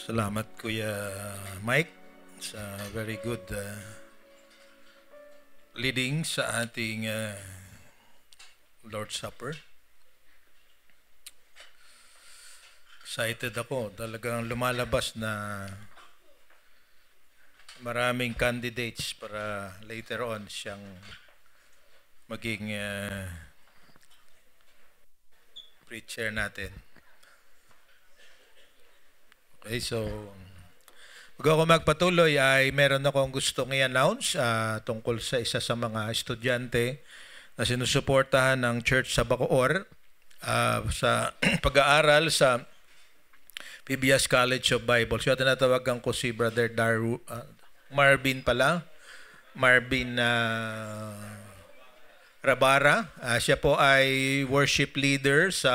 Salamat Kuya Mike sa very good leading sa ating Lord's Supper. Excited ako. Talagang lumalabas na maraming candidates para later on siyang maging preacher natin. Okay, so bago ako magpatuloy ay meron akong gustong i-announce tungkol sa isa sa mga estudyante na sinusuportahan ng Church sa Bacoor sa pag-aaral sa PBS College of Bible. So tinatawagan ko si Brother Marvin pala. Marvin Rabara. Siya po ay worship leader sa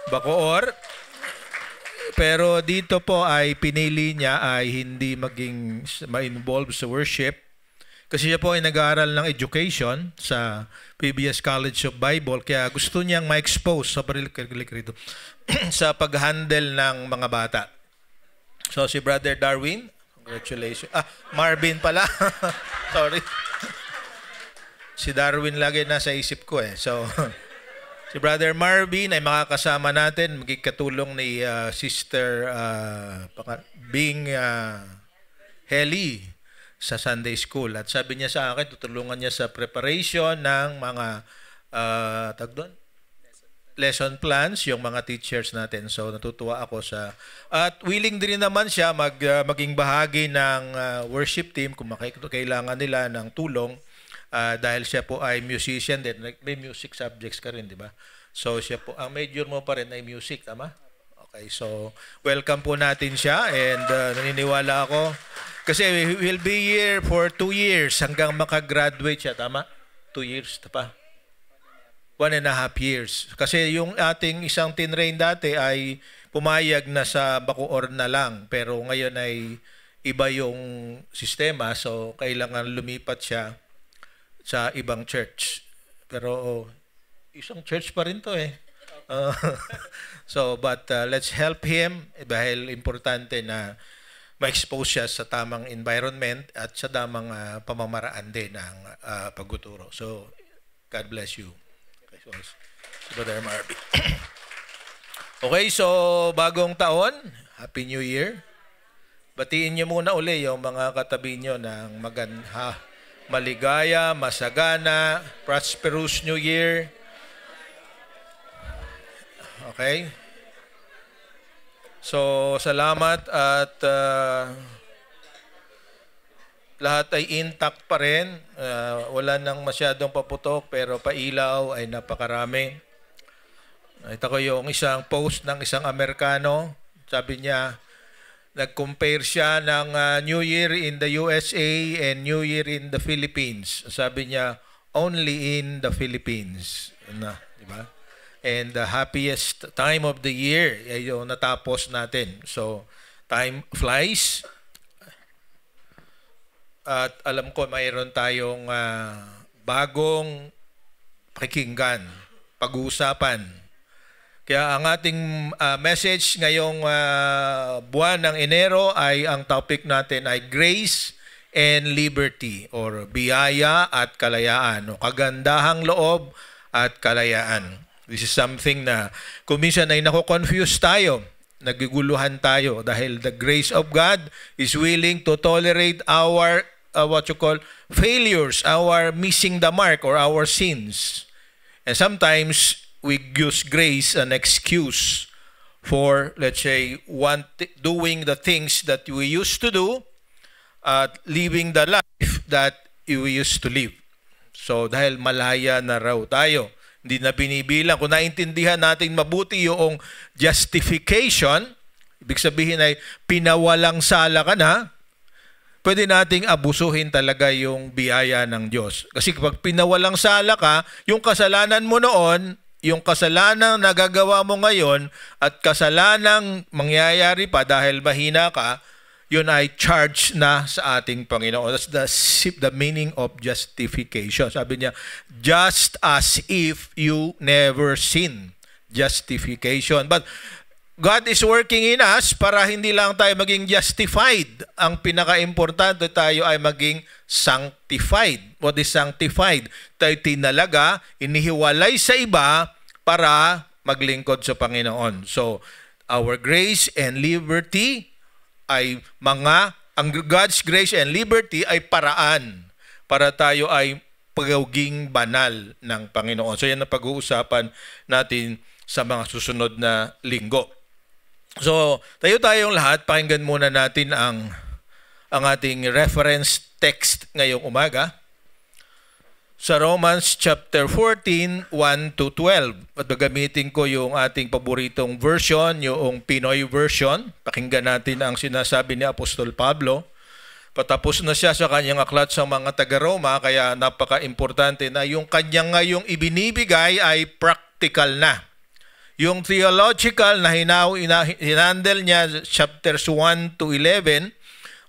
Bacoor. Pero dito po ay pinili niya ay hindi maging ma-involve sa worship kasi siya po ay nag-aaral ng education sa PBS College of Bible kaya gusto niyang ma-expose sa pag-handle ng mga bata. So si Brother Darwin, congratulations. Marvin pala. Sorry. Si Darwin lagi nasa isip ko eh. So si Brother Marvin ay makakasama natin, magkikatulong ni Sister Bing Heli sa Sunday School. At sabi niya sa akin, tutulungan niya sa preparation ng mga lesson plans, yung mga teachers natin. So natutuwa ako sa... At willing din naman siya maging bahagi ng worship team kung kailangan nila ng tulong. Dahil siya po ay musician din. May music subjects ka rin, di ba? So siya po, ang major mo pa rin ay music, tama? Okay, so welcome po natin siya and naniniwala ako. Kasi we'll be here for 2 years hanggang makagraduate siya, tama? 2 years, pa? 1.5 years. Kasi yung ating isang tinrain dati ay pumayag na sa Bacoor na lang. Pero ngayon ay iba yung sistema. So kailangan lumipat siya sa ibang church. Pero isang church pa rin to eh. But let's help him dahil importante na ma-expose siya sa tamang environment at sa tamang pamamaraan din ng pagtuturo. So, God bless you. Okay, so, Brother Marvin. Okay, so bagong taon. Happy New Year. Batiin niyo muna uli yung mga katabi niyo ng maligaya, masagana, prosperous New Year. Okay? So, salamat at lahat ay intact pa rin. Wala nang masyadong paputok pero pailaw ay napakarami. Ito ko yung isang post ng isang Amerikano. Sabi niya, nag-compare siya ng New Year in the USA and New Year in the Philippines. Sabi niya, only in the Philippines. Di ba? And the happiest time of the year, yung natapos natin. So, time flies. At alam ko, mayroon tayong bagong pakikinggan, pag-uusapan. Kaya ang ating message ngayong buwan ng Enero ay ang topic natin ay Grace and Liberty or biyaya at kalayaan o kagandahang loob at kalayaan. This is something na kung minsan ay nako-confuse tayo, naguguluhan tayo dahil the grace of God is willing to tolerate our failures, our missing the mark or our sins. And sometimes we use grace an excuse for, let's say, doing the things that we used to do at living the life that we used to live. So dahil malaya na raw tayo, hindi na binibilang. Kung naintindihan natin mabuti yung justification, ibig sabihin ay pinawalang sala ka na, pwede nating abusuhin talaga yung biyaya ng Diyos. Kasi kapag pinawalang sala ka, yung kasalanan mo noon, yung kasalanan na nagagawa mo ngayon, at kasalanang mangyayari pa dahil mahina ka, yun ay charge na sa ating Panginoon. That's the meaning of justification. Sabi niya, just as if you never sin. Justification. But God is working in us para hindi lang tayo maging justified. Ang pinaka-importante, tayo ay maging sanctified. What is sanctified? Tayo tinalaga, inihiwalay sa iba para maglingkod sa Panginoon. So, our grace and liberty ay ang God's grace and liberty ay paraan para tayo ay pagiging banal ng Panginoon. So, yan ang pag-uusapan natin sa mga susunod na linggo. So, tayong lahat, pakinggan muna natin ang ating reference text ngayong umaga sa Romans chapter 14, 1 to 12. At gagamitin ko yung ating paboritong version, yung Pinoy version. Pakinggan natin ang sinasabi ni Apostol Pablo. Patapos na siya sa kanyang aklat sa mga taga-Roma, kaya napaka-importante na yung kanyang ngayong ibinibigay ay practical na. Yung theological na hinandle niya, chapters 1 to 11,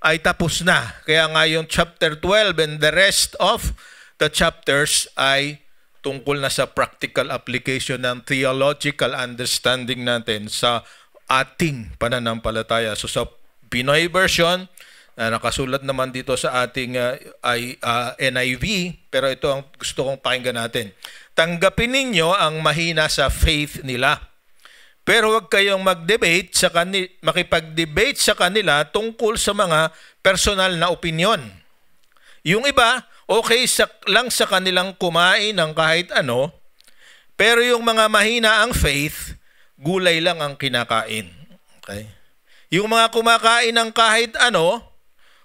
ay tapos na. Kaya nga yung chapter 12 and the rest of the chapters ay tungkol na sa practical application ng theological understanding natin sa ating pananampalataya. So sa Pinoy version, nakasulat naman dito sa ating NIV, pero ito ang gusto kong pakinggan natin. Tanggapin ninyo ang mahina sa faith nila. Pero huwag kayong makipag-debate sa kanila tungkol sa mga personal na opinyon. Yung iba, okay lang sa kanilang kumain ng kahit ano, pero yung mga mahina ang faith, gulay lang ang kinakain. Okay? Yung mga kumakain ng kahit ano,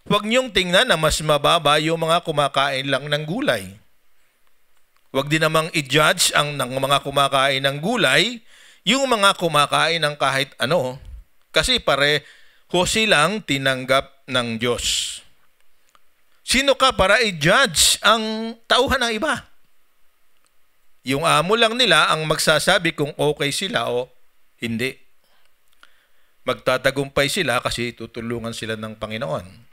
huwag niyong tingnan na mas mababa yung mga kumakain lang ng gulay. Huwag din namang i-judge ng mga kumakain ng gulay, yung mga kumakain ng kahit ano, kasi pareho silang tinanggap ng Diyos. Sino ka para i-judge ang tauhan ng iba? Yung amo lang nila ang magsasabi kung okay sila o hindi. Magtatagumpay sila kasi tutulungan sila ng Panginoon.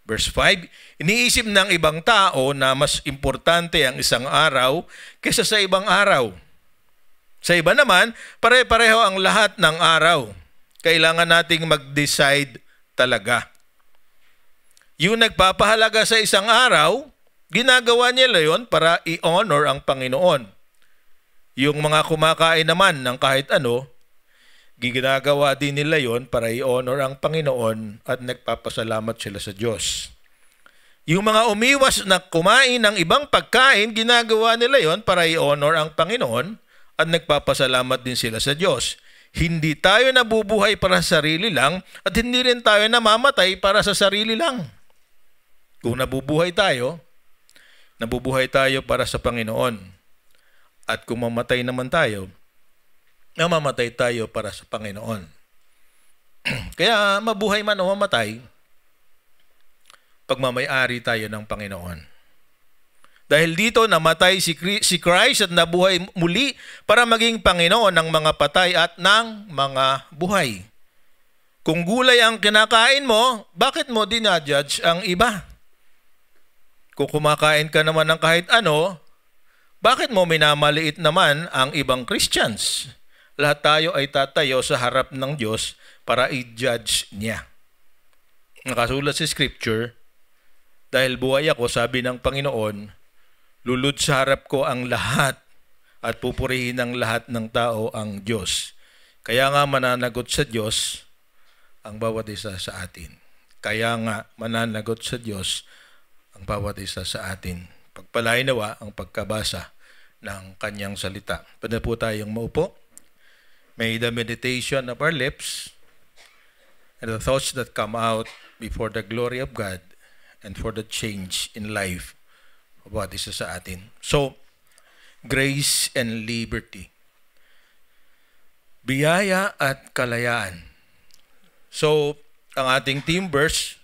Verse 5, iniisip ng ibang tao na mas importante ang isang araw kaysa sa ibang araw. Sa iba naman, pare-pareho ang lahat ng araw. Kailangan nating mag-decide talaga. Yung nagpapahalaga sa isang araw, ginagawa nila yon para i-honor ang Panginoon. Yung mga kumakain naman ng kahit ano, ginagawa din nila yon para i-honor ang Panginoon at nagpapasalamat sila sa Diyos. Yung mga umiwas na kumain ng ibang pagkain, ginagawa nila yon para i-honor ang Panginoon at nagpapasalamat din sila sa Diyos. Hindi tayo nabubuhay para sa sarili lang at hindi rin tayo namamatay para sa sarili lang. Kung nabubuhay tayo para sa Panginoon. At kung mamatay naman tayo, namamatay tayo para sa Panginoon. Kaya mabuhay man o mamatay, pagmamay-ari tayo ng Panginoon. Dahil dito namatay si Christ at nabuhay muli para maging Panginoon ng mga patay at ng mga buhay. Kung gulay ang kinakain mo, bakit mo dinajudge ang iba? Kung kumakain ka naman ng kahit ano, bakit mo minamaliit naman ang ibang Christians? Lahat tayo ay tatayo sa harap ng Diyos para i-judge niya. Nakasulat sa Scripture, dahil buhay ako, sabi ng Panginoon, lulud sa harap ko ang lahat at pupurihin ng lahat ng tao ang Diyos. Kaya nga mananagot sa Diyos ang bawat isa sa atin. Kaya nga mananagot sa Diyos ang bawat isa sa atin. Pagpalain nawa ang pagkabasa ng kanyang salita. Pwede po tayong maupo. May the meditation of our lips and the thoughts that come out before the glory of God and for the change in life of what is sa atin. So, grace and liberty. Biyaya at kalayaan. So, ang ating theme verse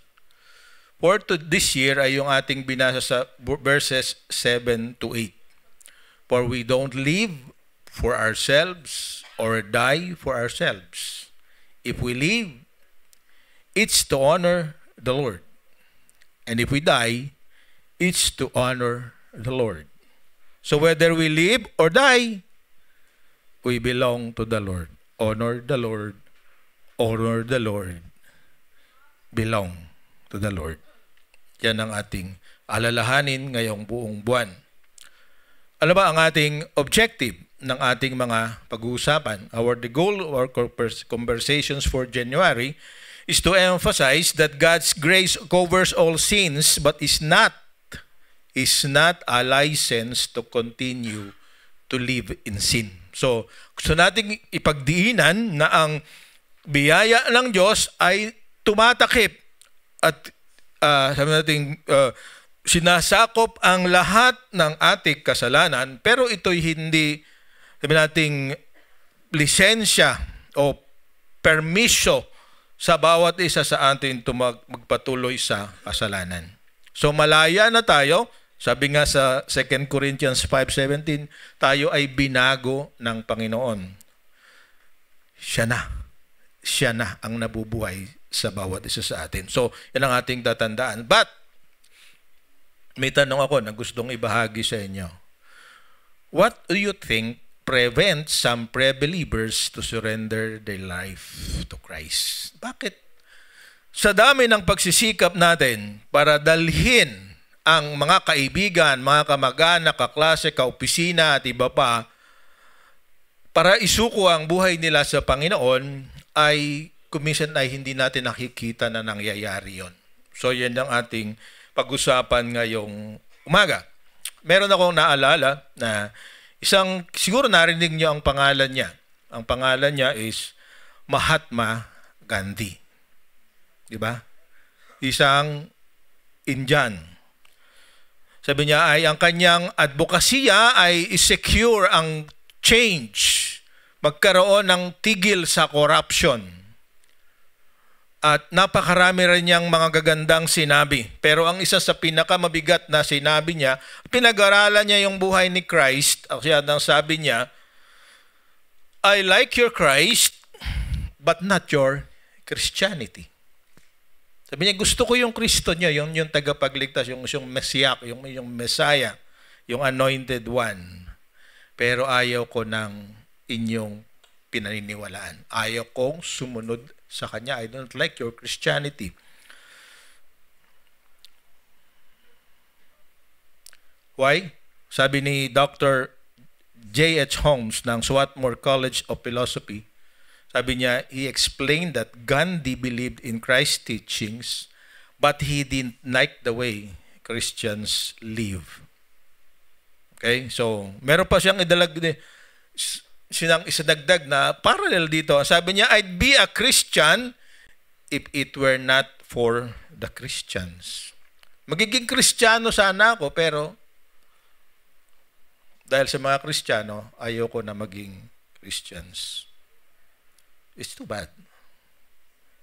for this year ay yung ating binasa sa verses 7 to 8. For we don't live for ourselves or die for ourselves. If we live, it's to honor the Lord. And if we die, it's to honor the Lord. So whether we live or die, we belong to the Lord. Honor the Lord honor the Lord, belong to the Lord. Yan ang ating alalahanin ngayong buong buwan. Ano ba ang ating objective ng ating mga pag-uusapan? The goal of our conversations for January is to emphasize that God's grace covers all sins but is not a license to continue to live in sin. So, gusto nating ipagdiinan na ang biyaya ng Diyos ay tumatakip at sabi natin, sinasakop ang lahat ng ating kasalanan, pero ito'y hindi, sabi nating, lisensya o permisyo sa bawat isa sa atin magpatuloy sa kasalanan. So malaya na tayo, sabi nga sa 2 Corinthians 5:17, tayo ay binago ng Panginoon. Siya na ang nabubuhay sa bawat isa sa atin. So yan ang ating tatandaan. But may tanong ako na gustong ibahagi sa inyo. What do you think prevents some pre-believers to surrender their life to Christ? Bakit? Sa dami ng pagsisikap natin para dalhin ang mga kaibigan, mga kamag-anak, kaklase, kaopisina at iba pa para isuko ang buhay nila sa Panginoon ay kuminsan ay hindi natin nakikita na nangyayari yon. So yan ang ating pag-usapan ngayong umaga. Meron akong naalala na siguro narinig niyo ang pangalan niya. Ang pangalan niya is Mahatma Gandhi. Di ba? Isang Indian. Sabi niya ay ang kanyang advokasya ay secure ang change. Magkaroon ng tigil sa corruption. At napakarami rin niyang mga gagandang sinabi. Pero ang isa sa pinakamabigat na sinabi niya, pinag-aralan niya yung buhay ni Christ. Kaya nang sabi niya, I like your Christ, but not your Christianity. Sabi niya, gusto ko yung Kristo niyo, yung tagapagligtas, yung Mesiyak, yung Messiah, yung Anointed One. Pero ayaw ko ng inyong pinaniniwalaan. Ayaw kong sumunod sa kanya. I don't like your Christianity. Why? Sabi ni Dr. J.H. Holmes ng Swarthmore College of Philosophy, sabi niya, he explained that Gandhi believed in Christ's teachings, but he didn't like the way Christians live. Okay? So, meron pa siyang isadagdag na parallel dito. Sabi niya, I'd be a Christian if it were not for the Christians. Magiging Kristiyano sana ako, pero dahil sa mga Kristiyano, ayoko na maging Christians. It's too bad.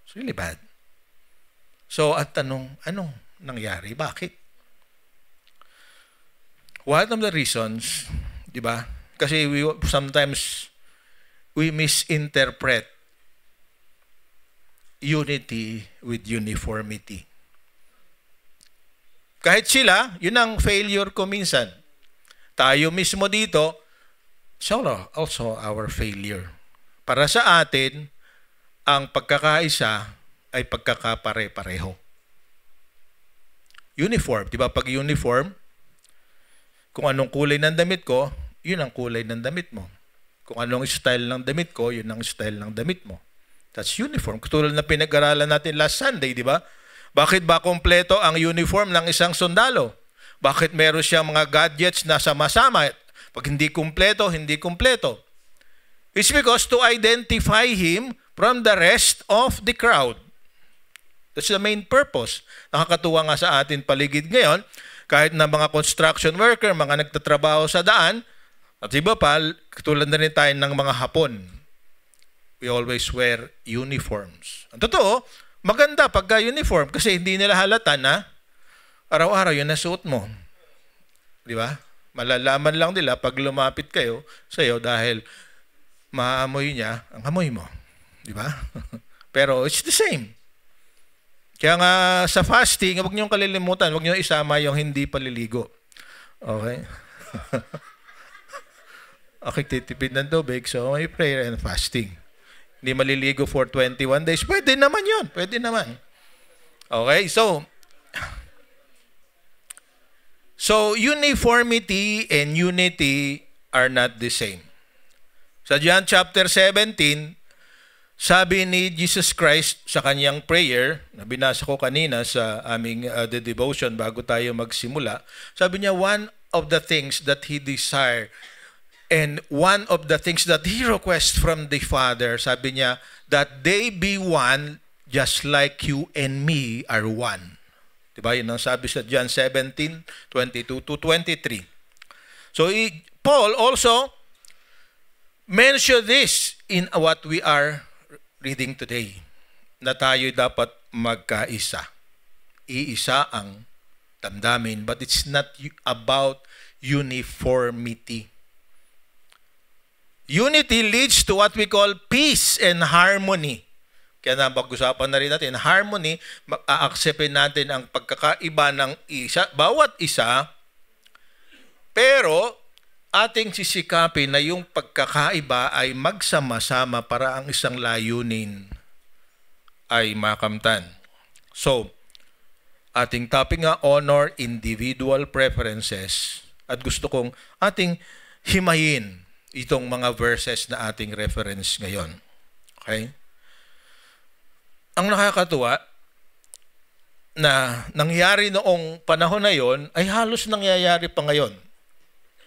It's really bad. So, at anong nangyari? Bakit? One of the reasons, di ba? Kasi sometimes we misinterpret unity with uniformity. Kahit sila, yun ang failure ko minsan. Tayo mismo dito, it's also our failure. Para sa atin, ang pagkakaisa ay pagkakapare-pareho. Uniform, di ba? Pag uniform, kung anong kulay ng damit ko, yun ang kulay ng damit mo. Kung anong style ng damit ko, yun ang style ng damit mo. That's uniform. Katulad na pinag-aralan natin last Sunday, di ba? Bakit ba kompleto ang uniform ng isang sundalo? Bakit meron siyang mga gadgets na sama-sama? Pag hindi kompleto, hindi kompleto. It's because to identify him from the rest of the crowd. That's the main purpose. Nakakatuwa nga sa atin paligid ngayon, kahit na mga construction worker, mga nagtatrabaho sa daan, at iba pa, katulad na rin tayo ng mga Hapon. We always wear uniforms. Ang totoo, maganda pagka-uniform kasi hindi nila halata na araw-araw yun na suot mo. Di ba? Malalaman lang nila pag lumapit kayo sa iyo dahil maamoy niya ang amoy mo. Di ba? Pero it's the same. Kaya nga sa fasting, huwag niyong kalilimutan, huwag niyong isama yung hindi paliligo. Okay? Okay, titipid ng tubig, so may prayer and fasting. hindi maliligo for 21 days. Pwede naman yun. Pwede naman. Okay, so uniformity and unity are not the same. Sa John chapter 17, sabi ni Jesus Christ sa kanyang prayer, na binasa ko kanina sa aming the devotion bago tayo magsimula, sabi niya, one of the things that He desire and one of the things that He requests from the Father, sabi niya, that they be one just like you and me are one. Diba? Yun ang sabi sa John 17:22-23. So Paul also mentioned this in what we are reading today, na tayo dapat magkaisa. Iisa ang damdamin, but it's not about uniformity. Unity leads to what we call peace and harmony. Kaya napag-usapan na rin natin, harmony, a-acceptin natin ang pagkakaiba ng bawat isa, pero ating sisikapin na yung pagkakaiba ay magsama-sama para ang isang layunin ay makamtan. So, ating topic nga, honor individual preferences. At gusto kong ating himayin itong mga verses na ating reference ngayon. Okay? Ang nakakatuwa na nangyari noong panahon na yon ay halos nangyayari pa ngayon.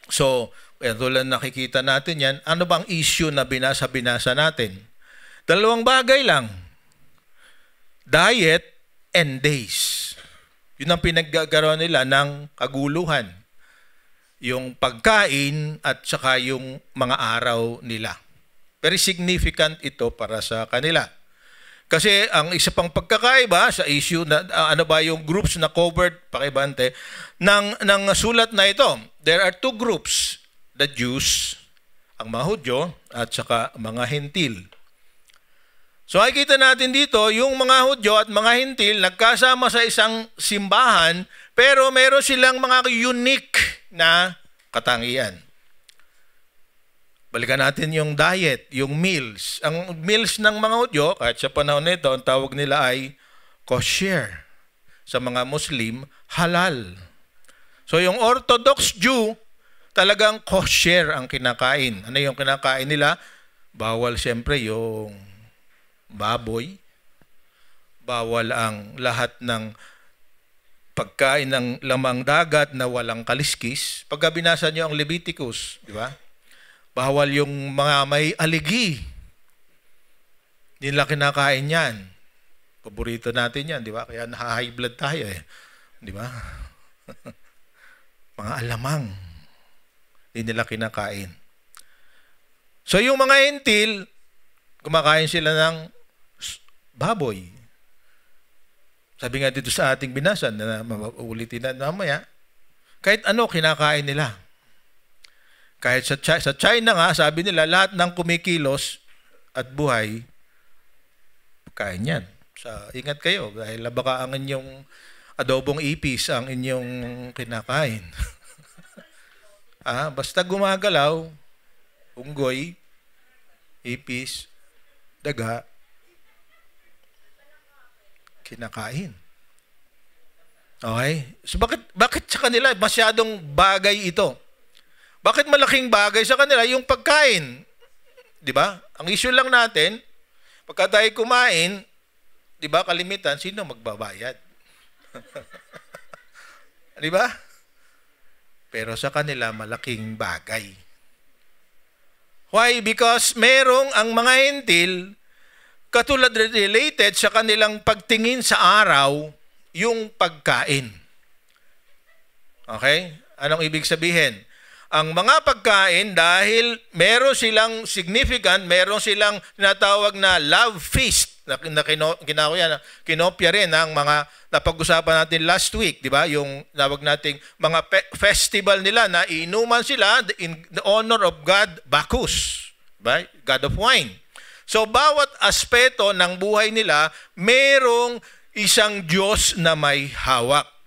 So, tulad nakikita natin yan, ano bang issue na binasa-binasa natin? Dalawang bagay lang. Diet and days. Yun ang pinaggagawa nila ng kaguluhan. Yung pagkain at saka yung mga araw nila. Very significant ito para sa kanila. Kasi ang isa pang pagkakaiba sa issue na ano ba yung groups na covered pakibante ng sulat na ito. There are two groups, the Jews, ang mga Hudyo at saka mga Hentil. So makikita natin dito yung mga Hudyo at mga Hentil nagkasama sa isang simbahan pero meron silang mga unique na katangian. Balikan natin yung diet, yung meals. Ang meals ng mga Hudyo, kahit sa panahon nito, ang tawag nila ay kosher. Sa mga Muslim, halal. So yung Orthodox Jew, talagang kosher ang kinakain. Ano yung kinakain nila? Bawal siyempre yung baboy. Bawal ang lahat ng pagkain ng lamang dagat na walang kaliskis. Pagka binasa nyo ang Leviticus, di ba? Bawal yung mga may aligi. Hindi nila kinakain yan. Paborito natin yan, di ba? Kaya na-high blood tayo eh. Di ba? Mga alamang. Hindi nila kinakain. So yung mga Hentil, kumakain sila ng baboy. Sabi nga dito sa ating binasa, na maulitin na mamaya, kahit ano kinakain nila. Kahit sa China nga, sabi nila, lahat ng kumikilos at buhay, kain yan. Ingat kayo, dahil baka ang inyong adobong ipis ang inyong kinakain. Basta gumagalaw, unggoy, ipis, daga, kinakain. Okay? So bakit sa kanila masyadong bagay ito? Bakit malaking bagay sa kanila yung pagkain? Di ba? Ang issue lang natin, pagka tayo kumain, di ba, kalimitan, sino magbabayad? Di ba? Pero sa kanila, malaking bagay. Why? Because merong ang mga Hentil, katulad related sa kanilang pagtingin sa araw, yung pagkain. Okay? Anong ibig sabihin? Ang mga pagkain, dahil meron silang significant, meron silang tinatawag na love feast, na kinopya rin ng mga napag-usapan natin last week, di ba? Yung tawag nating mga festival nila na iinuman sila in the honor of God Bacchus, right? God of wine. So, bawat aspeto ng buhay nila, merong isang Diyos na may hawak.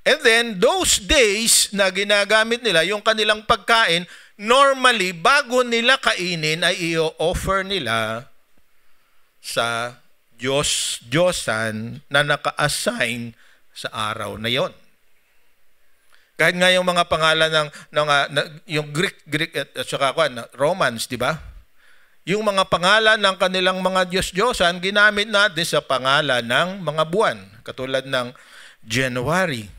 And then, those days na ginagamit nila, yung kanilang pagkain, normally, bago nila kainin ay i-offer nila sa Diyosan na naka-assign sa araw na yon. Kahit nga yung mga pangalan yung Greek at saka Romans, di ba? Yung mga pangalan ng kanilang mga Diyos-Diyosan, ginamit natin sa pangalan ng mga buwan. Katulad ng January.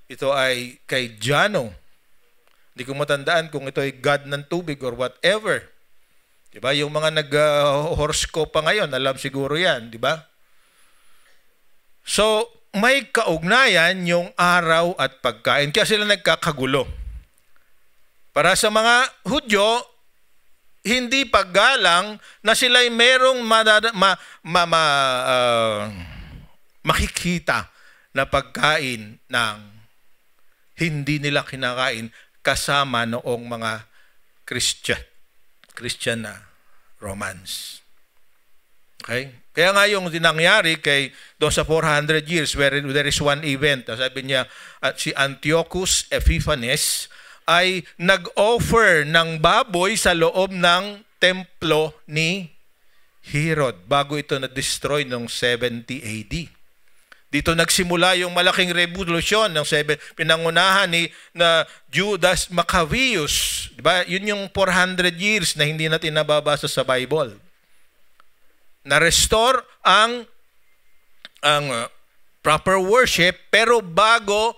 Ito ay kay Jano. Hindi ko matandaan kung ito ay god ng tubig or whatever. Di ba? Yung mga nag-horoscope pa ngayon, alam siguro yan, di ba? So, may kaugnayan yung araw at pagkain. Kaya sila nagkakagulo. Para sa mga Hudyo, hindi paggalang na sila'y merong makikita na pagkain ng hindi nila kinakain kasama noong mga Christian na Romans. Okay? Kaya nga yung dinangyari doon sa 400 years where there is one event, sabi niya, si Antiochus Epiphanes ay nag-offer ng baboy sa loob ng templo ni Herod bago ito na-destroy noong 70 AD. Dito nagsimula yung malaking revolusyon ng pinangunahan na Judas Maccabeus. Diba? Yun yung 400 years na hindi natin nababasa sa Bible. Na-restore ang proper worship, pero bago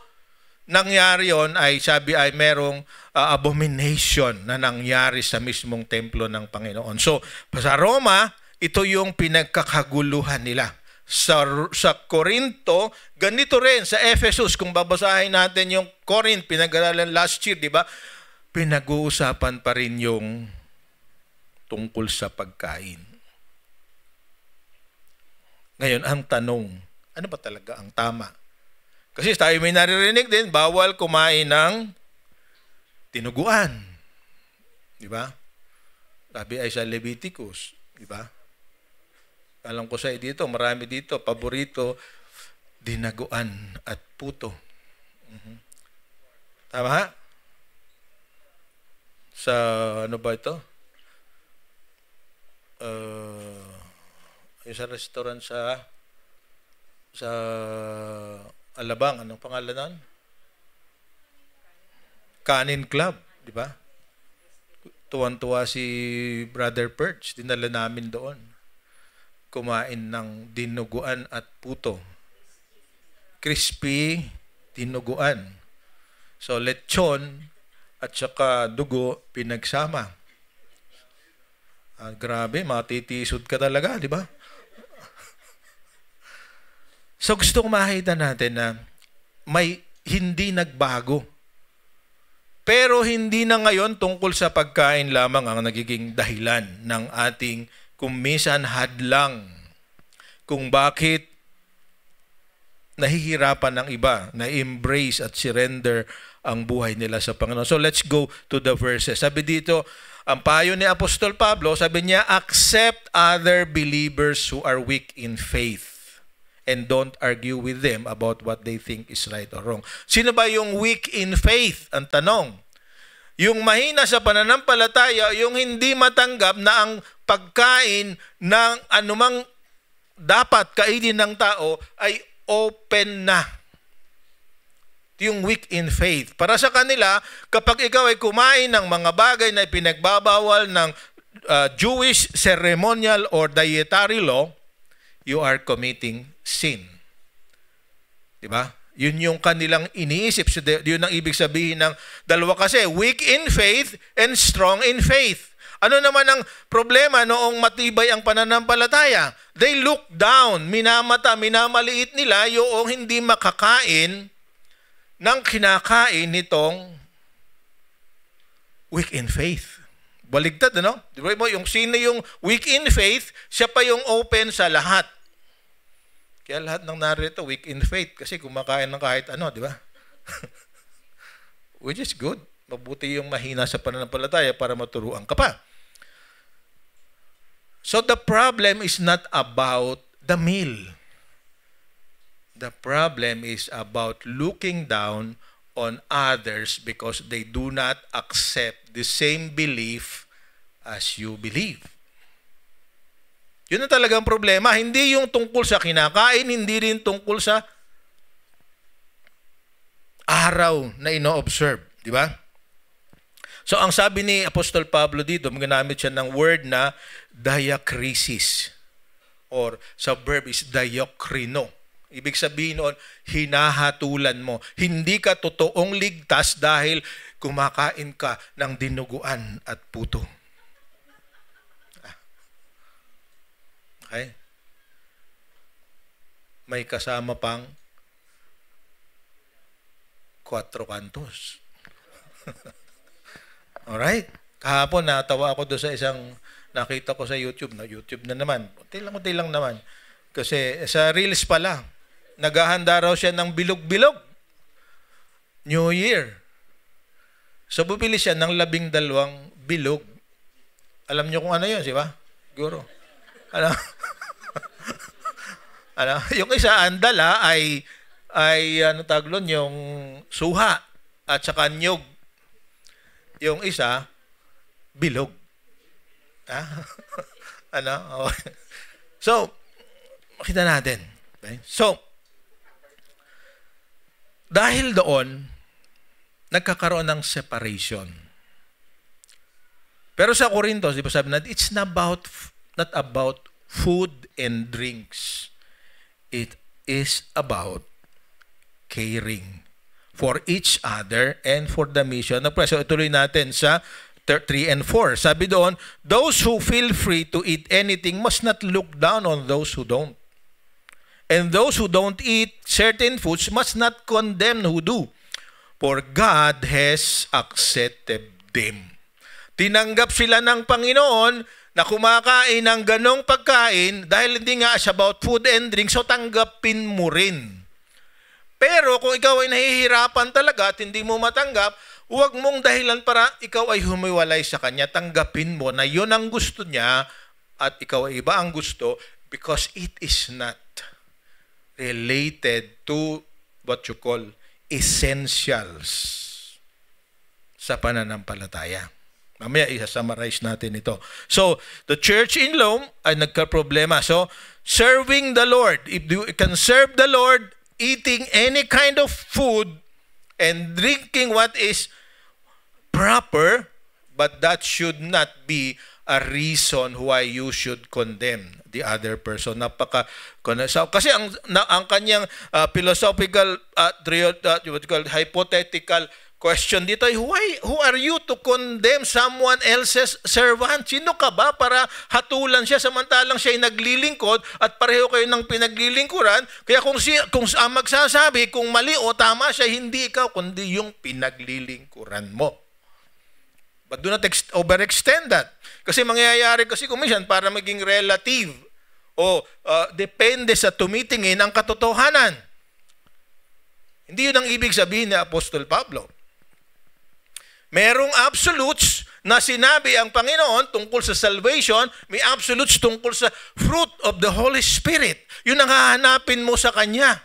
nangyari yon ay merong abomination na nangyari sa mismong templo ng Panginoon. So, sa Roma, ito yung pinagkakaguluhan nila. Sa Corinto, ganito rin sa Ephesus. Kung babasahin natin yung Corinth, pinag-aralan last year, di ba? Pinag-uusapan pa rin yung tungkol sa pagkain. Ngayon, ang tanong, ano ba talaga ang tama? Kasi tayo may naririnig din, bawal kumain ng tinuguan. Di ba? Sabi ay sa Leviticus. Di ba? Alam ko sa dito, marami dito, paborito, dinaguan at puto. Tama ha? Sa ano ba ito? Yung sa restaurant sa Alabang, anong pangalan nun? Canin Club, di ba? Tuwan-tuwa si Brother Perch, dinala namin doon. Kumain ng dinuguan at puto. Crispy dinuguan. So, lechon at saka dugo pinagsama. Grabe, matitisod ka talaga, di ba? So, gusto kong makita natin na may hindi nagbago. Pero hindi na ngayon tungkol sa pagkain lamang ang nagiging dahilan ng ating kumisan hadlang kung bakit nahihirapan ng iba na embrace at surrender ang buhay nila sa Panginoon. So let's go to the verses. Sabi dito, ang payo ni Apostol Pablo, sabi niya, accept other believers who are weak in faith and don't argue with them about what they think is right or wrong. Sino ba yung weak in faith? Ang tanong. Yung mahina sa pananampalataya, yung hindi matanggap na ang pagkain ng anumang dapat kainin ng tao ay open na. Yung weak in faith. Para sa kanila, kapag ikaw ay kumain ng mga bagay na ipinagbabawal ng Jewish ceremonial or dietary law, you are committing sin. Diba? Yun yung kanilang iniisip. Yun ang ibig sabihin ng dalawa kasi, weak in faith and strong in faith. Ano naman ang problema noong matibay ang pananampalataya? They look down, minamaliit nila yung hindi makakain ng kinakain nitong weak in faith. Baligtad, ano? Di ba mo, yung sino yung weak in faith, siya pa yung open sa lahat. Kaya lahat ng narito, weak in faith, kasi kumakain ng kahit ano, di ba? Which is good. Mabuti yung mahina sa pananampalataya para maturuan ka pa. So the problem is not about the meal. The problem is about looking down on others because they do not accept the same belief as you believe. Yun ang talagang problema. Hindi yung tungkol sa kinakain, hindi rin tungkol sa araw na ino-observe. Di ba? So, ang sabi ni Apostol Pablo dito, ginamit siya ng word na diakrisis. Or sa verb is diakrino. Ibig sabihin noon, hinahatulan mo. Hindi ka totoong ligtas dahil kumakain ka ng dinuguan at puto. Okay? May kasama pang 4 kantos. Alright? Kahapon natawa ako doon sa isang nakita ko sa YouTube. YouTube na naman. Unti lang naman. Kasi sa Reels pala, naghahanda raw siya ng bilog-bilog. New Year. So, bumili siya ng 12 bilog. Alam niyo kung ano yun, di ba? Siguro. Ano? Ano? Yung isa, ang dala ay ano taglon, yung suha at saka nyog. Yung isa, bilog. Ano? Okay. So, makita natin. Okay? So, dahil doon, nagkakaroon ng separation. Pero sa Corinthos, di ba sabi natin, it's not about food and drinks. It is about caring for each other and for the mission of Christ. So ituloy natin sa 3 and 4. Sabi doon, those who feel free to eat anything must not look down on those who don't. And those who don't eat certain foods must not condemn who do. For God has accepted them. Tinanggap sila ng Panginoon na kumakain ng ganong pagkain dahil hindi nga siya about food and drink, so tanggapin mo rin. Pero kung ikaw ay nahihirapan talaga at hindi mo matanggap, huwag mong dahilan para ikaw ay humiwalay sa Kanya. Tanggapin mo na yun ang gusto niya at ikaw ay iba ang gusto because it is not related to what you call essentials sa pananampalataya. Mamaya isa-summarize natin ito. So, the church in Rome ay nagka-problema. So, serving the Lord. If you can serve the Lord, eating any kind of food and drinking what is proper, but that should not be a reason why you should condemn the other person. Kasi ang kanyang philosophical, hypothetical question dito ay, who are you to condemn someone else's servant? Sino ka ba para hatulan siya samantalang siya ay naglilingkod at pareho kayo ng pinaglilingkuran? Kaya kung ang magsasabi, kung mali o tama siya, hindi ikaw, kundi yung pinaglilingkuran mo. But do not overextend that. Kasi mangyayari kasi kuminsan para maging relative o depende sa tumitingin ang katotohanan. Hindi yun ang ibig sabihin ni Apostol Pablo. Merong absolutes na sinabi ang Panginoon tungkol sa salvation, may absolutes tungkol sa fruit of the Holy Spirit. Yun ang hahanapin mo sa Kanya.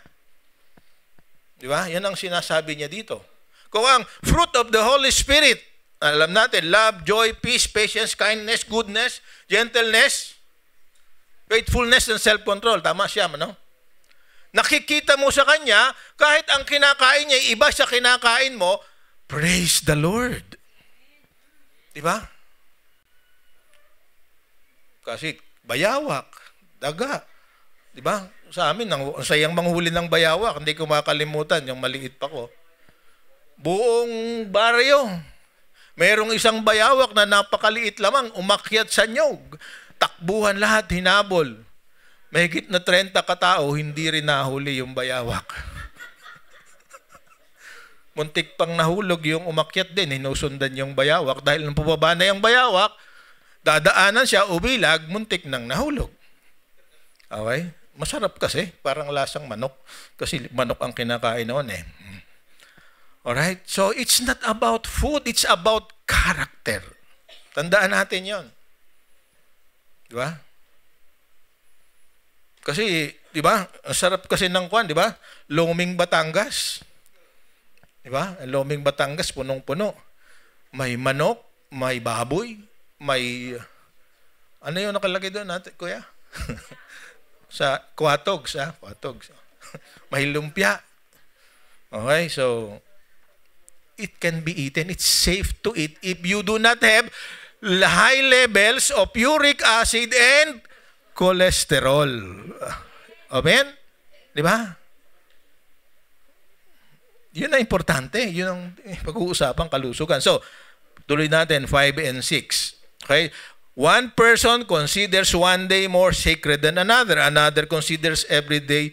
Di ba? Yan ang sinasabi niya dito. Kung ang fruit of the Holy Spirit, alam natin, love, joy, peace, patience, kindness, goodness, gentleness, faithfulness, and self-control. Tama siya, no? Nakikita mo sa Kanya, kahit ang kinakain niya, iba sa kinakain mo, praise the Lord. Diba? Kasi bayawak, daga. Diba? Sa amin, ang sayang manghuli ng bayawak, hindi ko makalimutan, yung maliit pa ko. Buong baryo, merong isang bayawak na napakaliit lamang, umakyat sa nyog. Takbuhan lahat, hinabol. Mahigit na 30 katao, hindi rin nahuli yung bayawak. Muntik pang nahulog yung umakyat din, hinusundan yung bayawak. Dahil nung pababa na yung bayawak, dadaanan siya, ubilag, muntik nang nahulog. Okay? Masarap kasi, parang lasang manok. Kasi manok ang kinakain noon eh. Alright? So, it's not about food, it's about character. Tandaan natin yon. Di ba? Kasi, di ba? Ang sarap kasi ng kwan, di ba? Luming Batangas. Di ba? Ang Loming Batangas, punong-puno. May manok, may baboy, may... Ano yung nakalagay doon natin, kuya? Sa Quatogs, Quatogs. May lumpia. Okay, so it can be eaten. It's safe to eat if you do not have high levels of uric acid and cholesterol. Amen? Di ba? Yun ang importante. Yun ang pag-uusapang kalusugan. So, tuloy natin, 5 and 6. Okay? One person considers one day more sacred than another. Another considers every day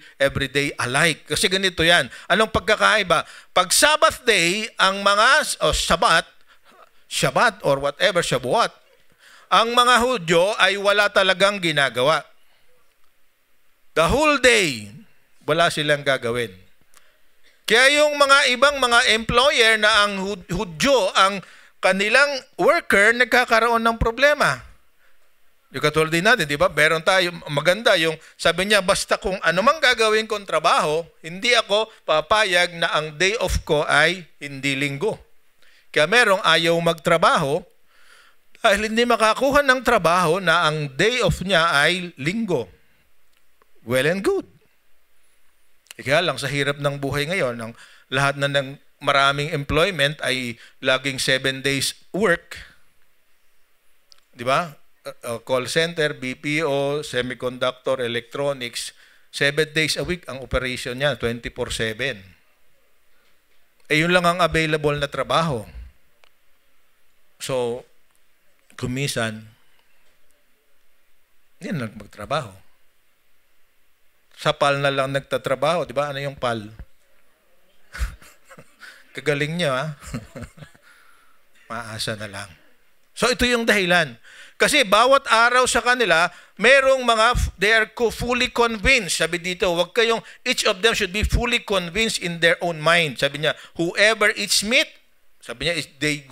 alike. Kasi ganito yan. Anong pagkakaiba? Pag Sabbath day, ang mga, o Shabbat or whatever, Shabuat, ang mga Hudyo ay wala talagang ginagawa. The whole day, wala silang gagawin. Kaya yung mga ibang mga employer na ang Hudyo, ang kanilang worker, nagkakaroon ng problema. Yung katulad din natin, di ba? Meron tayo, maganda yung, sabi niya, basta kung anumang gagawin kong trabaho, hindi ako papayag na ang day off ko ay hindi linggo. Kaya merong ayaw magtrabaho, dahil hindi makakuha ng trabaho na ang day off niya ay linggo. Well and good. Kaya lang, sa hirap ng buhay ngayon, ang lahat na ng maraming employment ay laging 7 days work. Di ba? Call center, BPO, semiconductor, electronics, 7 days a week ang operation niya, 24/7. Eh yun lang ang available na trabaho. So, kumisan, hindi na magtrabaho. Sa PAL na lang nagtatrabaho, di ba? Ano yung PAL? Kagaling niya, ha? Maasa na lang. So, ito yung dahilan. Kasi bawat araw sa kanila, merong mga, they are fully convinced. Sabi dito, wag kayong, each of them should be fully convinced in their own mind. Sabi niya, whoever eats meat, sabi niya, they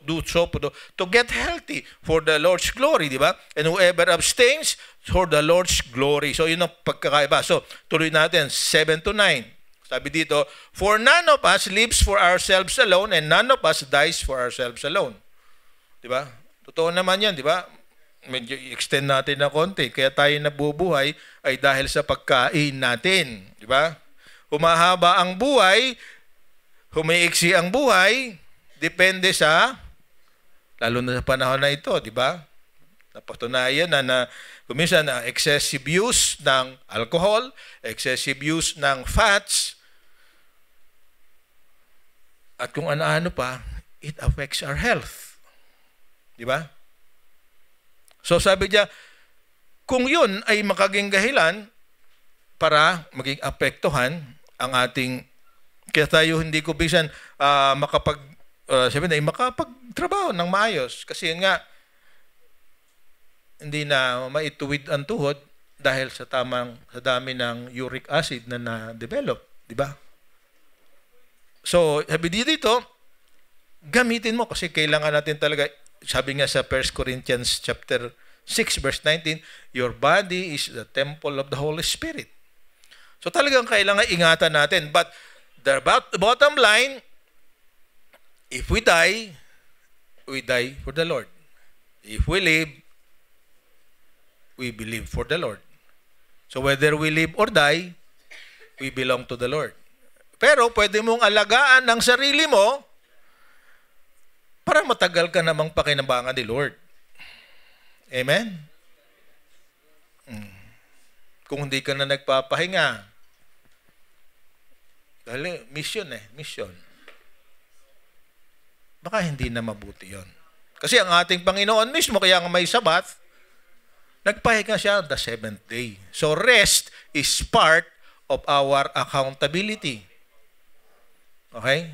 do so to get healthy for the Lord's glory, di ba? And whoever abstains, for the Lord's glory. So, yun ang pagkakaiba. So, tuloy natin, 7 to 9. Sabi dito, for none of us lives for ourselves alone and none of us dies for ourselves alone. Di ba? Totoo naman yan, di ba? Medyo extend natin na konti. Kaya tayo nabubuhay ay dahil sa pagkain natin. Di ba? Humahaba ang buhay, humiiksi ang buhay, depende sa, lalo na sa panahon na ito, di ba? Napatunayan na kuminsan na excessive use ng alcohol, excessive use ng fats, at kung ano-ano pa, it affects our health. Di ba? So sabi niya, kung yun ay makaging dahilan para maging apektuhan ang ating, kaya tayo hindi ko bisan makapagtrabaho ng maayos. Kasi nga, hindi na maituwid ang tuhod dahil sa dami ng uric acid na na-develop. Di ba? So, sabi dito, gamitin mo kasi kailangan natin talaga. Sabi nga sa 1 Corinthians chapter 6 verse 19, your body is the temple of the Holy Spirit. So talagang kailangan ingatan natin. But the bottom line, if we die for the Lord. If we live, we believe for the Lord. So whether we live or die, we belong to the Lord. Pero pwede mong alagaan ng sarili mo para matagal ka namang pakinabangan ni Lord. Amen? Kung hindi ka na nagpapahinga, dahil mission. Baka hindi na mabuti yon. Kasi ang ating Panginoon mismo, kaya nga may Sabat, nagpahinga siya the 7th day. So rest is part of our accountability. Okay?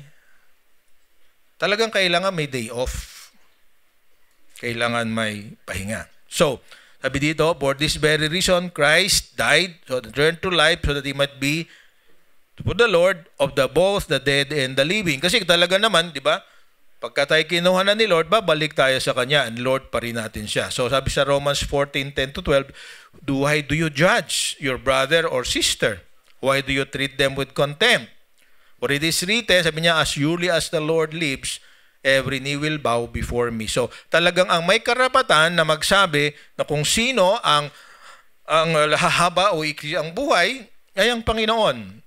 Talagang kailangan may day off. Kailangan may pahinga. So, sabi dito, for this very reason, Christ died, so returned to life, so that He might be to the Lord of both the dead and the living. Kasi talaga naman, di ba, pagka tayo kinuha na ni Lord, babalik tayo sa Kanya, and Lord pa rin natin siya. So, sabi sa Romans 14:10-12, why do you judge your brother or sister? Why do you treat them with contempt? For it is written, sabi niya, as surely as the Lord lives, every knee will bow before me. So, talagang ang may karapatan na magsabi na kung sino ang hahaba o ikli ang buhay ay ang Panginoon.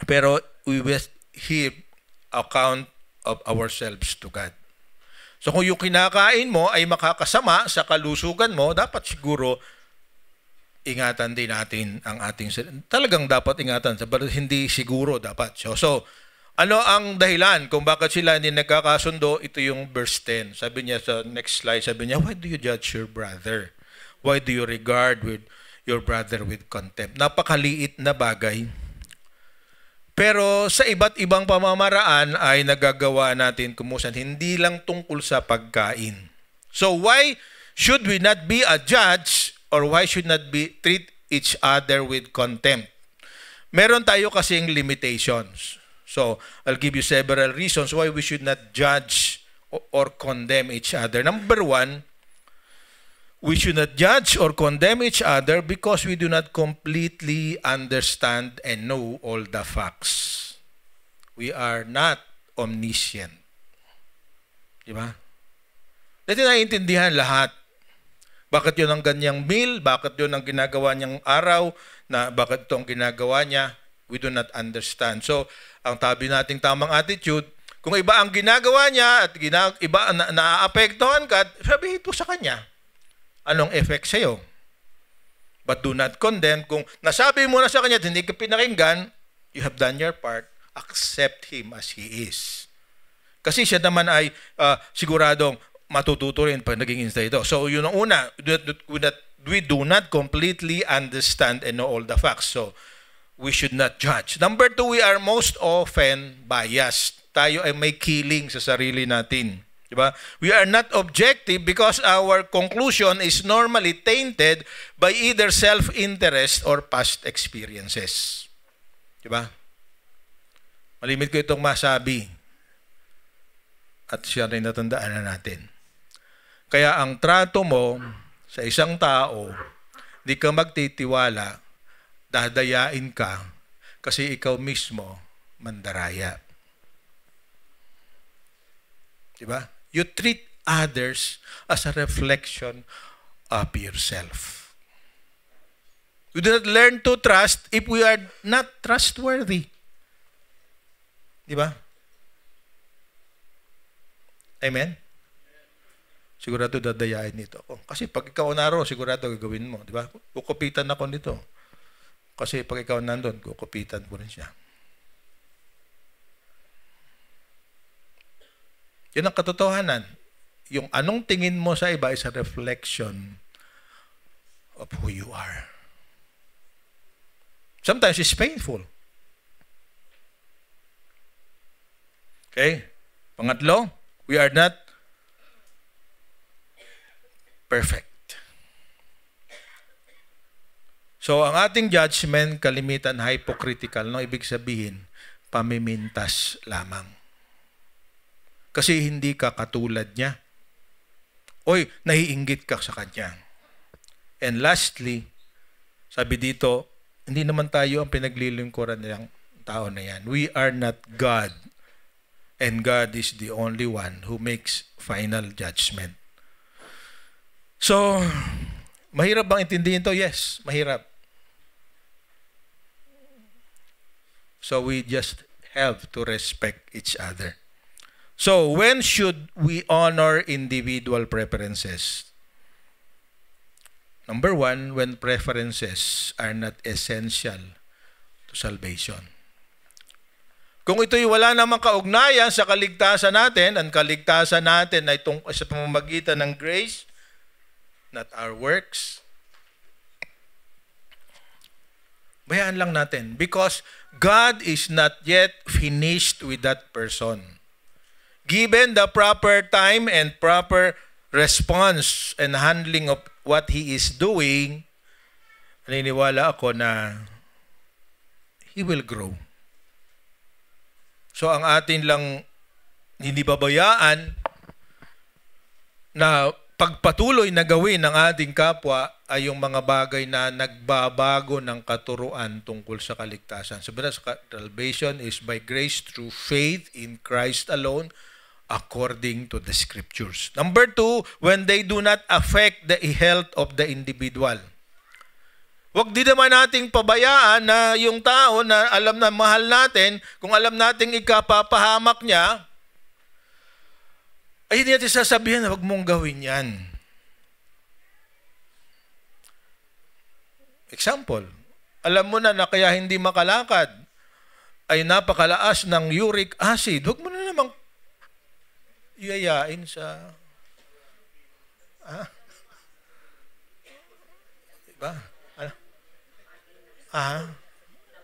Pero we will give account of ourselves to God. So kung yung kinakain mo ay makakasama sa kalusugan mo, dapat siguro ingatan din natin ang ating talagang dapat ingatan, pero hindi siguro dapat. So ano ang dahilan kung bakit sila hindi nagkakasundo? Ito yung verse 10. Sabi niya sa next slide, sabi niya, why do you judge your brother? Why do you regard with your brother with contempt? Napakaliit na bagay. Pero sa iba't ibang pamamaraan ay nagagawa natin kumusan, hindi lang tungkol sa pagkain. So why should we not be a judge or why should not be treat each other with contempt? Meron tayo kasing limitations. So I'll give you several reasons why we should not judge or condemn each other. Number one, we should not judge or condemn each other because we do not completely understand and know all the facts. We are not omniscient. Diba? Hindi naiintindihan lahat. Bakit yun ang ganyang meal? Bakit yun ang ginagawa niyang araw? Bakit ito ang ginagawa niya? We do not understand. So, ang tabi nating tamang attitude, kung iba ang ginagawa niya at iba ang naaapektuhan ka, sabihin ito sa kanya. Anong effect sa'yo? But do not condemn. Kung nasabi mo na sa kanya at hindi ka pinakinggan, you have done your part. Accept him as he is. Kasi siya naman ay siguradong matututo rin pag naging insta ito. So yun ang una, we do not completely understand and know all the facts. So we should not judge. Number two, we are most often biased. Tayo ay may killing sa sarili natin. Diba? We are not objective because our conclusion is normally tainted by either self-interest or past experiences. Diba? Malimit ko itong masabi at siya rin natandaan na natin. Kaya ang trato mo sa isang tao, di ka magtitiwala, dadayain ka kasi ikaw mismo mandaraya. Diba? You treat others as a reflection of yourself. We do not learn to trust if we are not trustworthy. Diba? Amen? Sigurado dadayain nito ako. Kasi pag ikaw naroon, sigurado gagawin mo. Diba? Kukupitan ako nito. Kasi pag ikaw nandun, kukupitan ko rin siya. Yan ang katotohanan. Yung anong tingin mo sa iba is a reflection of who you are. Sometimes it's painful. Okay? Pangatlo, we are not perfect. So, ang ating judgment, kalimitan, hypocritical, no? Ibig sabihin, pamimintas lamang. Kasi hindi ka katulad niya. Oy, naiinggit ka sa kanya. And lastly, sabi dito, hindi naman tayo ang pinaglilingkuran ng tao na yan. We are not God. And God is the only one who makes final judgment. So, mahirap bang intindihin to? Yes, mahirap. So we just have to respect each other. So, when should we honor individual preferences? Number one, when preferences are not essential to salvation. Kung ito'y wala namang kaugnayan sa kaligtasan natin, ang kaligtasan natin ay sa pamamagitan ng grace, not our works, bayaan lang natin. Because God is not yet finished with that person. Given the proper time and proper response and handling of what He is doing, naniniwala ako na He will grow. So ang atin lang hindi babayaan na pagpatuloy na gawin ng ating kapwa ay yung mga bagay na nagbabago ng katuruan tungkol sa kaligtasan. Sabi na, salvation is by grace through faith in Christ alone, according to the Scriptures. Number 2, when they do not affect the health of the individual. Huwag din naman nating pabayaan na yung tao na alam na mahal natin, kung alam nating ikapapahamak niya, ay hindi natin sasabihin na huwag mong gawin yan. Example, alam mo na kaya hindi makalakad ay napakalaas ng uric acid. Huwag mo na namang iayain sa... Diba?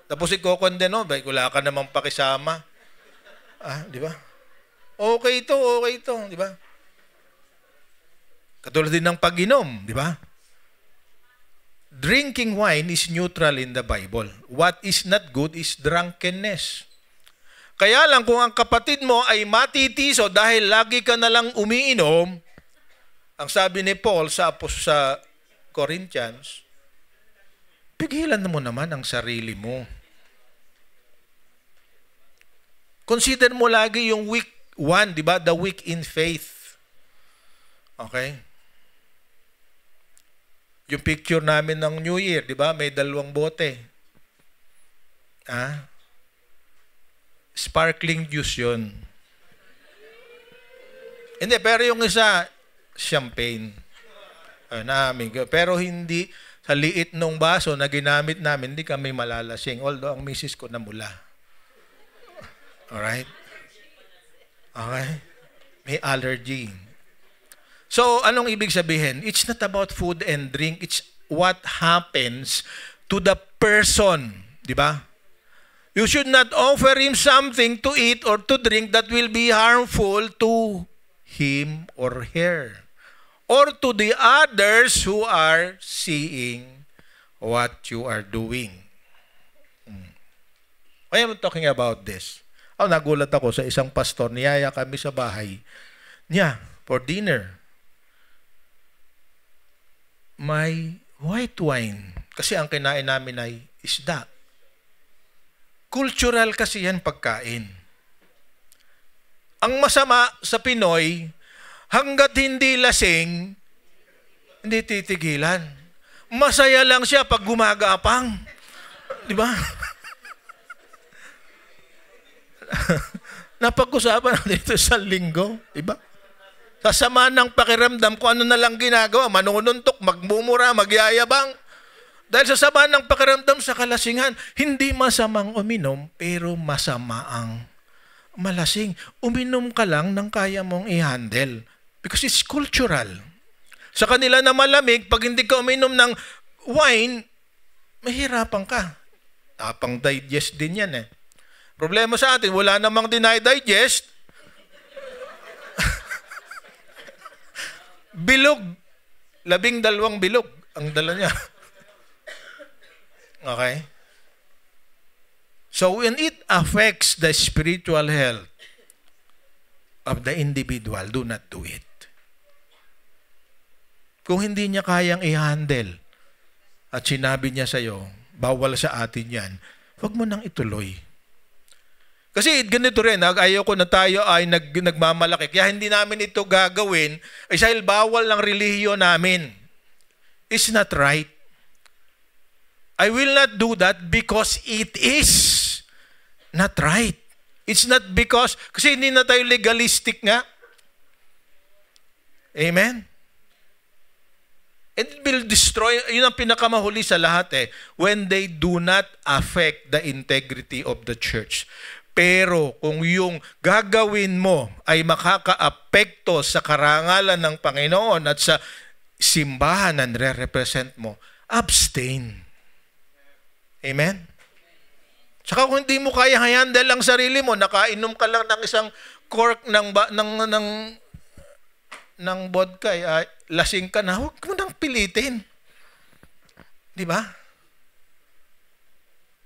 Tapos iko-condeno, wala ka namang pakisama. Di ba? Okay ito, di ba? Katulad din ng pag-inom, di ba? Drinking wine is neutral in the Bible. What is not good is drunkenness. Kaya lang kung ang kapatid mo ay matitiso dahil lagi ka na lang umiinom, ang sabi ni Paul sa Corinthians, pigilan mo naman ang sarili mo. Consider mo lagi yung weak one, di ba? The weak in faith. Okay? Yung picture namin ng New Year, di ba? May 2 bote. Sparkling juice yun. Hindi, pero yung isa, champagne. Pero hindi... Sa liit nung baso na ginamit namin, hindi kami malalasing. Although, ang misis ko namula. Alright? Okay? May allergy. So, anong ibig sabihin? It's not about food and drink. It's what happens to the person. Di ba? You should not offer him something to eat or to drink that will be harmful to him or her, or to the others who are seeing what you are doing. Why am I talking about this? Nagulat ako sa isang pastor, niyaya kami sa bahay niya for dinner. May white wine. Kasi ang kinain namin ay isda. Cultural kasi yan pagkain. Ang masama sa Pinoy, hanggat hindi lasing, hindi titigilan. Masaya lang siya pag gumagapang. Di ba? Napag-usapan natin ito sa linggo. Di ba? Sa sama ng pakiramdam, kung ano na lang ginagawa, manununtok, magmumura, magyayabang. Dahil sa sama ng pakiramdam sa kalasingan, hindi masamang uminom, pero masama ang malasing. Uminom ka lang ng kaya mong i-handle. Because it's cultural. Sa kanila na malamig, pag hindi ka uminom ng wine, mahirapan ka. Tapang digest din yan eh. Problema sa atin, wala namang dinay-digest. Bilog. 12 bilog ang dala niya. Okay? So when it affects the spiritual health of the individual, do not do it. Kung hindi niya kayang i-handle at sinabi niya sa'yo, bawal sa atin yan, huwag mo nang ituloy. Kasi ganito rin, ayaw ko na tayo ay nagmamalaki. Kaya hindi namin ito gagawin ay dahil bawal ng relihiyon namin. It's not right. I will not do that because it is not right. It's not because, kasi hindi na tayo legalistic nga. Amen? It will destroy, yun ang pinakamahuli sa lahat eh, when they do not affect the integrity of the church. Pero kung yung gagawin mo ay makakaapekto sa karangalan ng Panginoon at sa simbahan na nire-represent mo, abstain. Amen? Saka kung hindi mo kaya handle ang sarili mo, nakainom ka lang ng isang cork ng vodka, lasing ka na, huwag mo nang pilitin. Di ba?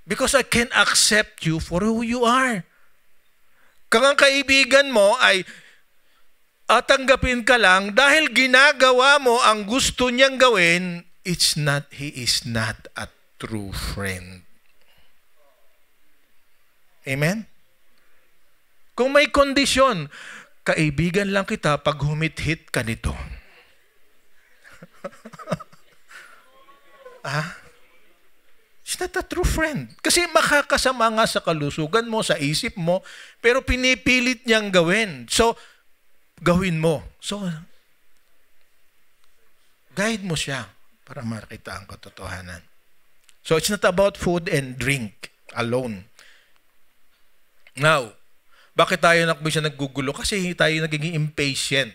Because I can't accept you for who you are. Kung ang kaibigan mo ay at tanggapin ka lang dahil ginagawa mo ang gusto niyang gawin, he is not a true friend. Amen? Kung may kondisyon, kaibigan lang kita pag humit-hit ka nito. It's not a true friend. Kasi makakasama nga sa kalusugan mo, sa isip mo, pero pinipilit niyang gawin. So, gawin mo. So, guide mo siya para makita ang katotohanan. So, it's not about food and drink alone. Now, bakit tayo naggugulo? Kasi tayo nagiging impatient,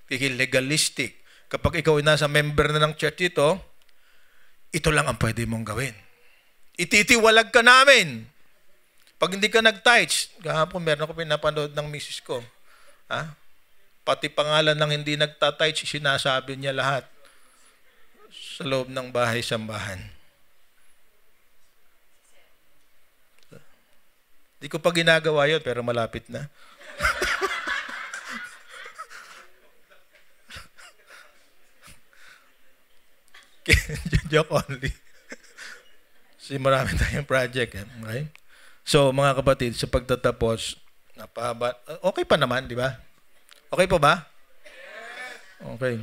nagiging legalistic. Kapag ikaw ay nasa member na ng church ito lang ang pwede mong gawin. Ititiwalag ka namin. Pag hindi ka nag-tithes, kahapon meron ako pinapanood ng misis ko. Pati pangalan ng hindi nagta-tithes, sinasabi niya lahat sa loob ng bahay-sambahan. Di ko pa ginagawa yun, pero malapit na. Joke only. Kasi marami tayong project. Okay? So, mga kapatid, sa pagtatapos, okay pa naman, di ba? Okay pa ba? Okay.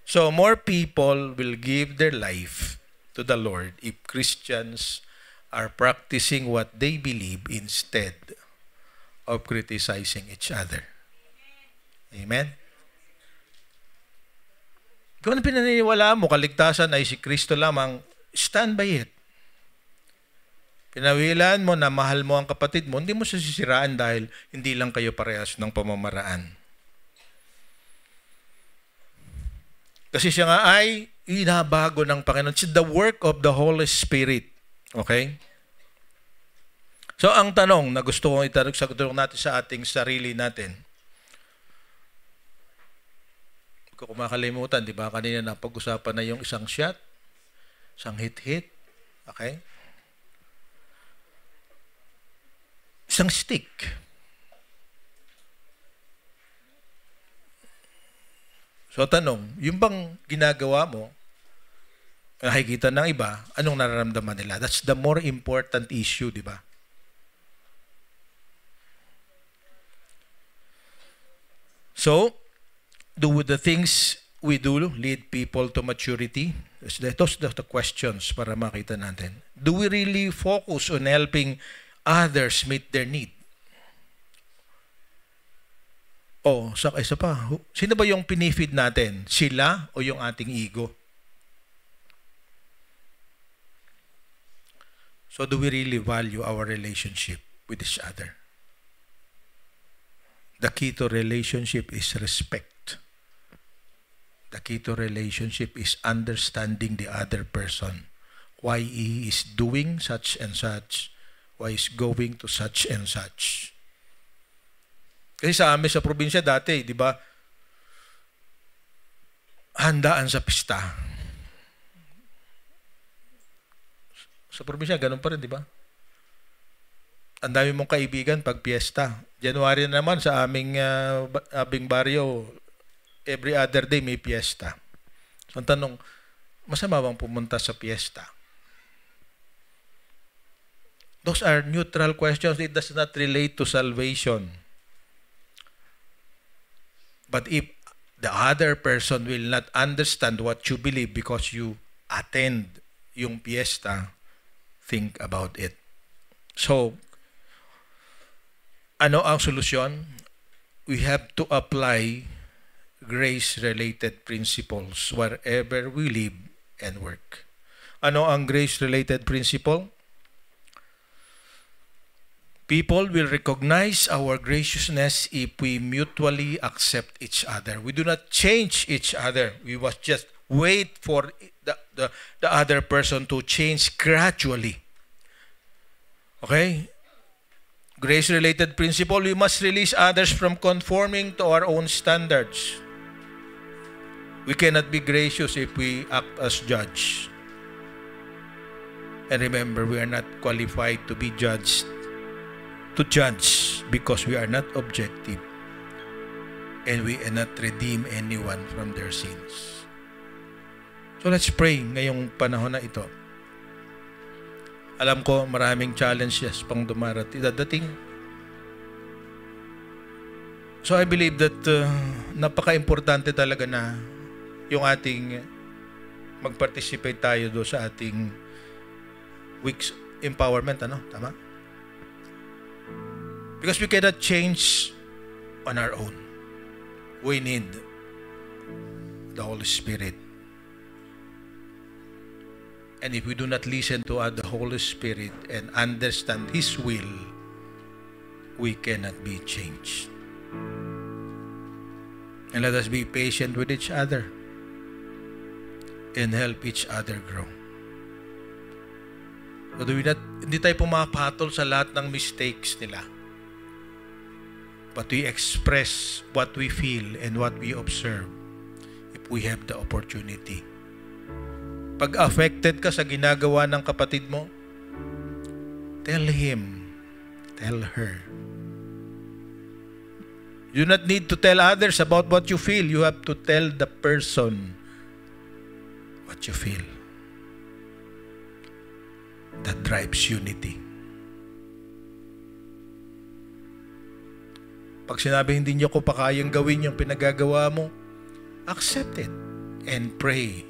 So, more people will give their life to the Lord if Christians are practicing what they believe instead of criticizing each other. Amen? Kung ano pinaniniwala mo, kaligtasan ay si Kristo lamang, stand by it. Pinawilaan mo na mahal mo ang kapatid mo, hindi mo siya sisiraan dahil hindi lang kayo parehas ng pamamaraan. Kasi siya nga ay inabago ng Panginoon. It's the work of the Holy Spirit. Okay? So, ang tanong na gusto kong sagutin natin sa ating sarili natin, kung kumakalimutan, di ba? Kanina napag-usapan na yung isang shot, isang hit-hit, okay? Isang stick. So, tanong, yung bang ginagawa mo, nakikita ng iba, anong nararamdaman nila? That's the more important issue, di ba? So, do the things we do lead people to maturity? Those are the questions para makita natin. Do we really focus on helping others meet their need? Isa pa. Sino ba yung pinifeed natin? Sila o yung ating ego? So do we really value our relationship with each other? The key to relationship is respect. The key to relationship is understanding the other person. Why he is doing such and such. Why he's going to such and such. Kasi sa amin sa probinsya dati, di ba, handaan sa pista. Sa probinsya, ganun pa rin, di ba? Ang dami mong kaibigan pag piyesta. January na naman sa aming baryo, every other day may piyesta. So, ang tanong, masama bang pumunta sa piyesta? Those are neutral questions. It does not relate to salvation. But if the other person will not understand what you believe because you attend yung piyesta, think about it. So, ano ang solusyon? We have to apply grace-related principles wherever we live and work. Ano ang grace-related principle? People will recognize our graciousness if we mutually accept each other. We do not change each other. We must just wait for the other person to change gradually. Okay? Grace-related principle, we must release others from conforming to our own standards. We cannot be gracious if we act as judge. And remember, we are not qualified to be judged, to judge, because we are not objective. and we cannot redeem anyone from their sins. So let's pray ngayong panahon na ito. Alam ko maraming challenges pang dadating. So I believe that napaka-importante talaga na yung ating mag-participate tayo do sa ating week's empowerment, ano? Tama? Because we cannot change on our own. We need the Holy Spirit. And if we do not listen to the Holy Spirit and understand His will, we cannot be changed. And let us be patient with each other and help each other grow. So hindi tayo pumapatol sa lahat ng mistakes nila. But we express what we feel and what we observe if we have the opportunity. Pag affected ka sa ginagawa ng kapatid mo, tell him, tell her. You do not need to tell others about what you feel. You have to tell the person what you feel. That drives unity. Pag sinabi hindi niyo ko pa kayang gawin yung pinagagawa mo, accept it and pray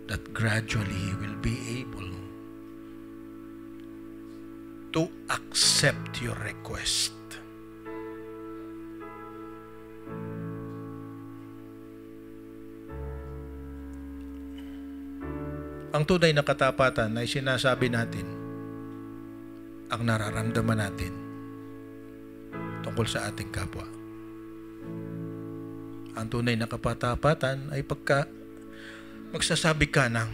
that gradually He will be able to accept your request. Ang tunay na katapatan ay sinasabi natin ang nararamdaman natin tungkol sa ating kapwa. Ang tunay na katapatan ay pagka magsasabi ka ng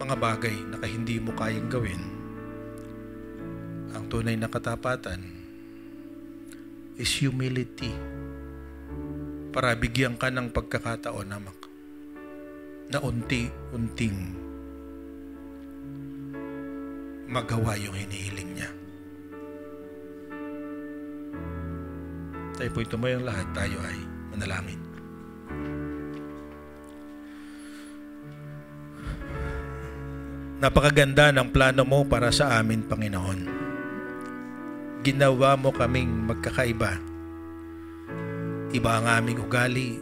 mga bagay na hindi mo kayang gawin. Ang tunay na katapatan is humility para bigyan ka ng pagkakataon na unti-unting magawa yung hinihiling niya. Tayo po'y tumayong lahat, tayo ay manalangin. Napakaganda ng plano mo para sa amin, Panginoon. Ginawa mo kaming magkakaiba. Iba ang aming ugali,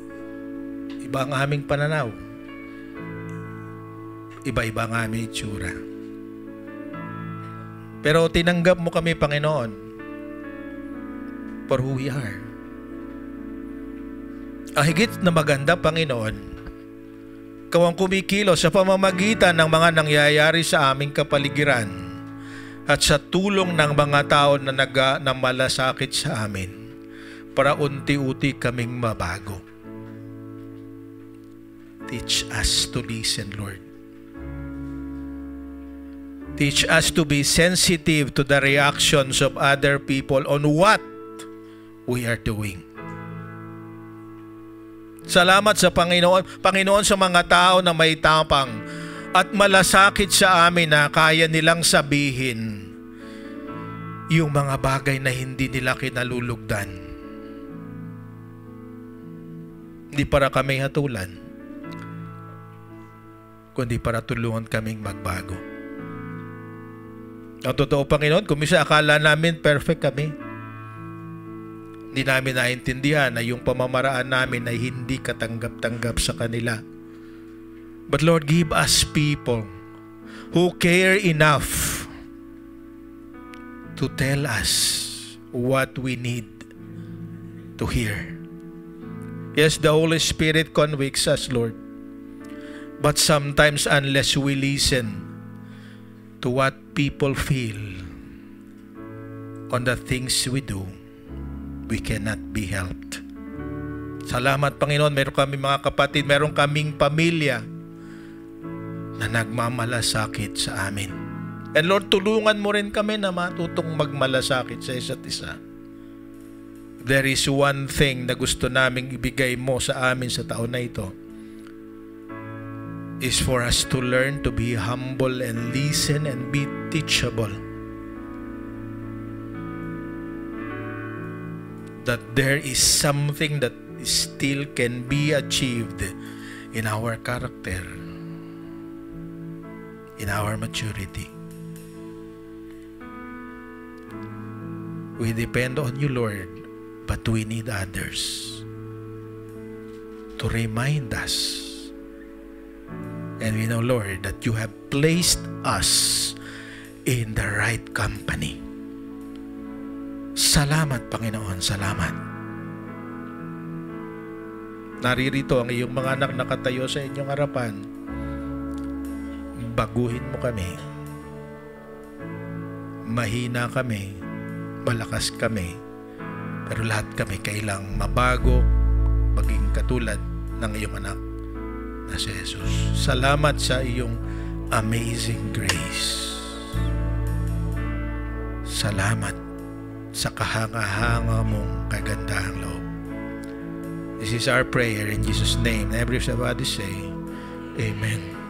iba ang aming pananaw, iba-iba ang aming itsura. Pero tinanggap mo kami, Panginoon, for who we are. Ang higit na maganda, Panginoon, Ikaw ang kumikilos sa pamamagitan ng mga nangyayari sa aming kapaligiran at sa tulong ng mga tao na malasakit sa amin para unti-unti kaming mabago. Teach us to listen, Lord. Teach us to be sensitive to the reactions of other people on what we are doing. Salamat sa Panginoon. Panginoon, sa mga tao na may tapang at malasakit sa amin na kaya nilang sabihin yung mga bagay na hindi nila kinalulugdan. Hindi para kami hatulan, kundi para tulungan kaming magbago. Ang totoo, Panginoon, kung minsan akala namin perfect kami, hindi namin naintindihan na yung pamamaraan namin ay hindi katanggap-tanggap sa kanila. But Lord, give us people who care enough to tell us what we need to hear. Yes, the Holy Spirit convicts us, Lord. But sometimes unless we listen to what people feel on the things we do, we cannot be helped. Salamat, Panginoon. Meron kami mga kapatid, meron kaming pamilya na nagmamalasakit sa amin. And Lord, tulungan mo rin kami na matutong magmalasakit sa isa't isa. There is one thing na gusto naming ibigay mo sa amin sa taon na ito, is for us to learn to be humble and listen and be teachable. that there is something that still can be achieved in our character, in our maturity. We depend on you, Lord, but we need others to remind us. And we know, Lord, that you have placed us in the right company. Salamat, Panginoon, salamat. Naririto ang iyong mga anak nakatayo sa inyong harapan. Baguhin mo kami. Mahina kami, malakas kami, pero lahat kami kailang mabago, maging katulad ng iyong anak na si Jesus. Salamat sa iyong amazing grace. Salamat sa kahanga-hanga mong kagandahang loob. This is our prayer in Jesus' name. Everybody say, Amen.